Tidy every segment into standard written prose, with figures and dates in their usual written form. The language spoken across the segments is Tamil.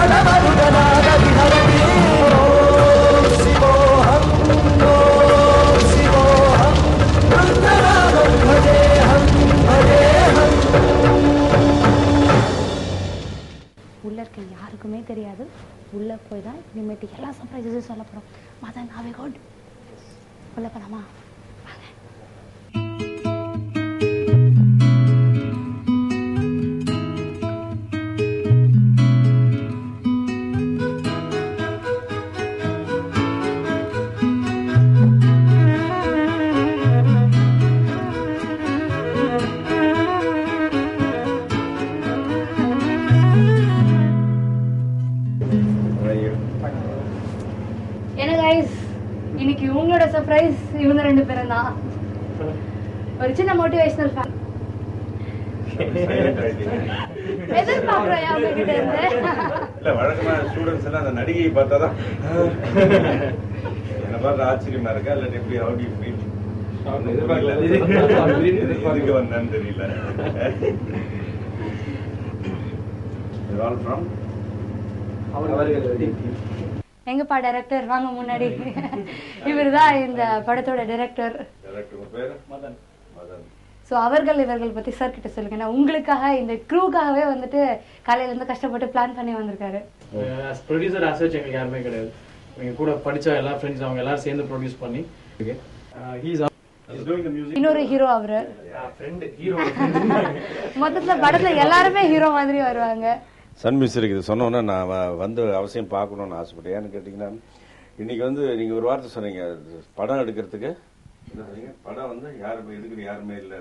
உள்ள இருக்க யாருக்குமே தெரியாது. உள்ள போய் தான் இனிமேட்டு எல்லா சர்ப்ரைஸஸும் சொல்ல போறோம். Madan have you good? உள்ள போலாமா? இன்னைக்கு உங்களோட சர்ப்ரைஸ் இவங்க ரெண்டு பேரும் தான். ஒரு சின்ன மோட்டிவேஷனல் ஃபேன் எதிர்பார்க்கிறேன் அவங்க கிட்ட இருந்து. இல்ல வழக்கமா ஸ்டூடெண்ட்ஸ் எல்லாம் அந்த நடிகையை பார்த்தாதான் என்ன பார்த்து ஆச்சரியமா இருக்கா இல்ல எப்படி ஹவு டு ஃபீல்? எதிர்பார்க்க வந்தான்னு தெரியல. ஆல் ஃப்ரம் எங்கப்பா டைரக்டர் வாங்க முன்னாடி. இவர்தான் இந்த படத்தோட டைரக்டர். ஸோ இவர்கள் பத்தி சார் கிட்ட சொல்லுங்க. நான் உங்களுக்காக இந்த க்ரூக்காகவே வந்துட்டு காலையில இருந்து கஷ்டப்பட்டு பிளான் பண்ணி வந்திருக்காரு. ப்ரொடியூசர் ஆசைச்சு எங்களுக்கு யாருமே கிடையாது. எங்க கூட படிச்ச எல்லா ஃப்ரெண்ட்ஸ் அவங்க எல்லாரும் சேர்ந்து ப்ரொடியூஸ் பண்ணி இன்னொரு ஹீரோ அவரு. மொத்தத்துல படத்துல எல்லாருமே ஹீரோ மாதிரி வருவாங்க. சன் மியூசிக் இது சொன்னோன்னா நான் வந்து அவசியம் பார்க்கணும்னு ஆசைப்பட்டேன். ஏன்னு கேட்டீங்கன்னா இன்னைக்கு வந்து நீங்க ஒரு வார்த்தை சொன்னீங்க, படம் எடுக்கிறதுக்கு படம் வந்து யாருமே எடுக்கிற யாருமே இல்லை.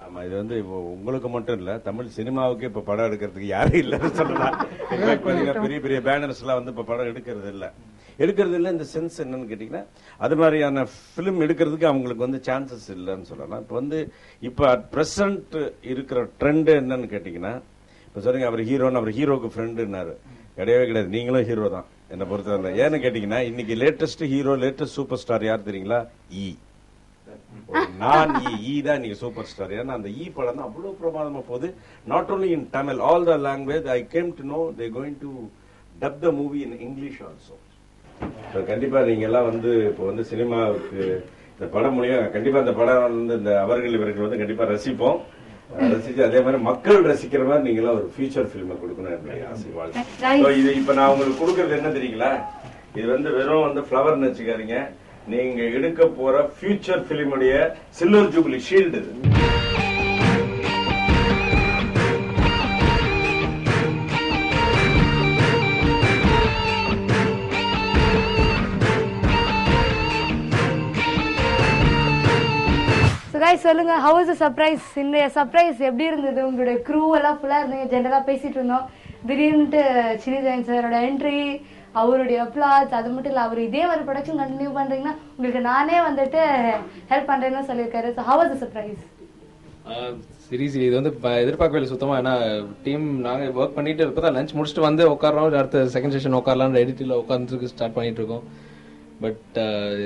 ஆமா, இது வந்து இப்போ உங்களுக்கு மட்டும் இல்ல, தமிழ் சினிமாவுக்கு இப்ப படம் எடுக்கிறதுக்கு யாரும் இல்லைன்னு சொல்லலாம். பெரிய பெரிய பேனர்ஸ் எல்லாம் வந்து இப்ப படம் எடுக்கிறது இல்ல. இந்த சென்ஸ் என்னன்னு கேட்டீங்கன்னா அது மாதிரியான பிலிம் எடுக்கிறதுக்கு அவங்களுக்கு வந்து சான்சஸ் இல்லைன்னு சொல்லலாம். இப்ப வந்து இப்ப அட் பிரசன்ட் இருக்கிற ட்ரெண்ட் என்னன்னு கேட்டீங்கன்னா, இப்ப சொல்றீங்க அவர் ஹீரோன்னு, அவர் ஹீரோக்கு ஃப்ரெண்டுன்னாரு. கிடையவே கிடையாது, நீங்களும் ஹீரோ தான் என்ன பொறுத்தவரை. ஏன்னு கேட்டீங்கன்னா இன்னைக்கு latest hero, latest super star யார் தெரியுங்களா? நான் தான் இன்னைக்கு சூப்பர் ஸ்டார். ஏன்னா அந்த படம் தான் அவ்வளவு பிரமாதமா போகுது. Not only in Tamil, all the language. I came to know they going to dub the movie in English also. கண்டிப்பா நீங்க எல்லாம் வந்து இப்போ வந்து சினிமாவுக்கு இந்த படம் மூலியம் கண்டிப்பா இந்த படம் வந்து இந்த இவர்கள் வந்து கண்டிப்பா ரசிப்போம். ரசிச்சு அதே மாதிரி மக்கள் ரசிக்கிற மாதிரி நீங்க எல்லாம் ஒரு ஃபியூச்சர் பிலிம் கொடுக்கணும் என்னுடைய ஆசை வாழ்க்கை. இது இப்ப நான் உங்களுக்கு கொடுக்கறது என்ன தெரியுங்களா? இது வந்து வெறும் வந்து ஃபிளவர் வச்சுக்காதீங்க. நீங்க எடுக்க போற ஃபியூச்சர் பிலிமுடைய சில்வர் ஜூபிலி ஷீல்டு இது. சொல்லுங்க, how was the surprise? இந்த சர்ப்ரைஸ் எப்படி இருந்தது? உங்களுடைய க்ரூ எல்லாம் ஃபுல்லா இருந்தீங்க, ஜெனரலா பேசிட்டு இருந்தோம். திடீர்னு சினி ஜெயின் சாரோட என்ட்ரி, அவருடைய அப்ளாஸ், அது மட்டும் இல்ல அவர் இதே ஒரு ப்ரொடக்ஷன் கண்டினியூ பண்றீங்கன்னா உங்களுக்கு நானே வந்துட்டு ஹெல்ப் பண்றேன்னு சொல்லியிருக்காரு. So how was the surprise? Seriously இது வந்து எதிர்பார்க்கவே இல்லை சுத்தமா. ஏன்னா டீம் நாங்க ஒர்க் பண்ணிட்டு இப்பதான் லஞ்ச் முடிச்சுட்டு வந்து உட்காரோம், அடுத்த செகண்ட் செஷன் உட்காரலாம் எடிட்டில் உட்காந்துருக்கு ஸ்டார்ட் பண்ணிட்டு இருக்கோம். பட்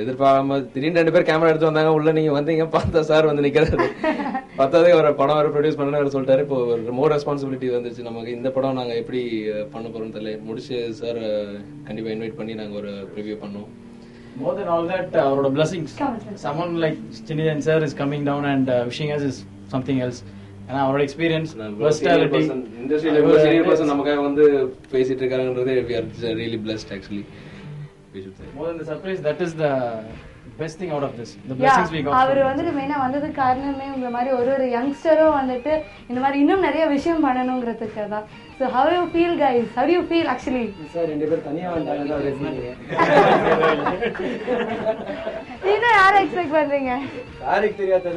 எதிர்பார்க்காம திடீர்னு 2 பேர் கேமரா எடுத்து வந்தாங்க. உள்ள நீங்க வந்தீங்க, பார்த்தா சார் வந்து நிக்கிறாரு. பார்த்தாதே ஒரு படம் வர ப்ரொடியூஸ் பண்ண சொல்லிட்டாரு. இப்போ மோர் ரெஸ்பான்சிபிலிட்டி வந்துருச்சு நமக்கு. இந்த படம் நாங்க எப்படி பண்ண போறோம்னு தெரியல. முடிச்சு சார் கண்டிப்பா இன்வைட் பண்ணி நாங்க ஒரு ரிவ்யூ பண்ணோம். More than all that, அவரோட blessings. Someone like Chini Jain sir is coming down and wishing us is something else. And our experience, versatility, industry level senior person நமக்காக வந்து பேசிட்டு இருக்காங்கன்றது we are really blessed actually. We should say. More than the surprise, that is the best thing out of this. The blessings we got. அவர் வந்து மெயினா வந்ததுக்கு காரணமே உங்க மாதிரி ஒரு யங்ஸ்டரும் வந்துட்டு இந்த மாதிரி இன்னும் நிறைய விஷயம் பண்ணணும்ங்கிறதுக்கு தான். So how you feel guys? How do you feel actually? Sir 2 பேர் தனியா வந்தாங்க ஒரு ஃபீலிங். நீங்க யாரை எக்ஸ்பெக்ட் பண்றீங்க? யாருக்கு தெரியாதே.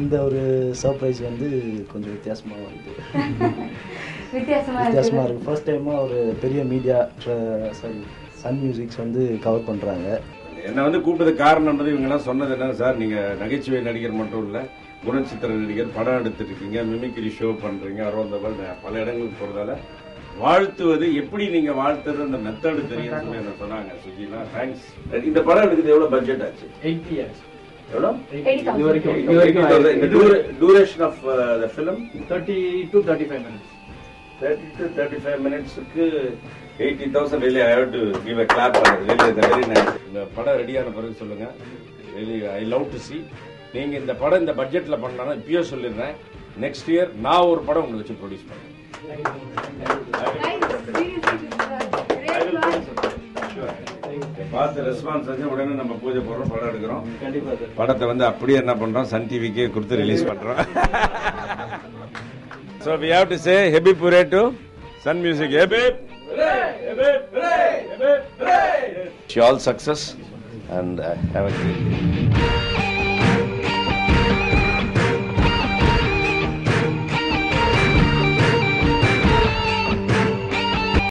இந்த ஒரு சர்ப்ரைஸ் வந்து கொஞ்சம் வித்தியாசமா வந்து. வித்தியாசமா இருக்கு. ஃபர்ஸ்ட் டைமா ஒரு பெரிய மீடியா சன் மியூசிக்ஸ் வந்து கவர் பண்றாங்க. என்ன வந்து கூப்பிட்டது காரணம்ன்றது இவங்க எல்லாம் சொன்னது என்ன சார், நீங்க நகைச்சுவை நடிகர் மட்டும் இல்ல, குணச்சித்திர நடிகர், படம் எடுத்துட்டு இருக்கீங்க, மிமிக்ரி ஷோ பண்றீங்க, அரௌண்ட் த வேர்ல்ட் பல இடங்களுக்கு போறதால வாழ்த்துவது எப்படி நீங்க வாழ்த்துறது அந்த மெத்தடு தெரியும் சொல்லி என்ன சொன்னாங்க. சுஜிலாம் தேங்க்ஸ். இந்த படம் எடுக்கிறது எவ்வளவு பட்ஜெட் ஆச்சு? 80 years. எவ்வளவு? 80,000. இது வரைக்கும் duration of the film 30 to 35 minutes. 30 to 35 minutes-க்கு 80,000 really I have to give a clap for it. Really very nice. இந்த படம் ரெடியான பிறகு சொல்லுங்க. Really I love to see. நீங்க இந்த படம் இந்த பட்ஜெட்ல பண்ணாலும் இப்பயே சொல்லிடுறேன். நெக்ஸ்ட் இயர் நான் ஒரு படம் உங்களுக்கு வச்சு ப்ரொடியூஸ் பண்ணுறேன். பார்த்து ரெஸ்பான்ஸ் செஞ்சு உடனே நம்ம பூஜை போடுறோம், படம் எடுக்கிறோம். கண்டிப்பா சார். படத்தை வந்து அப்படியே என்ன பண்றோம், சன் டிவிக்கே கொடுத்து ரிலீஸ் பண்றோம். So we have to say happy parade to Sun Music. Happy parade. All success and have a great day.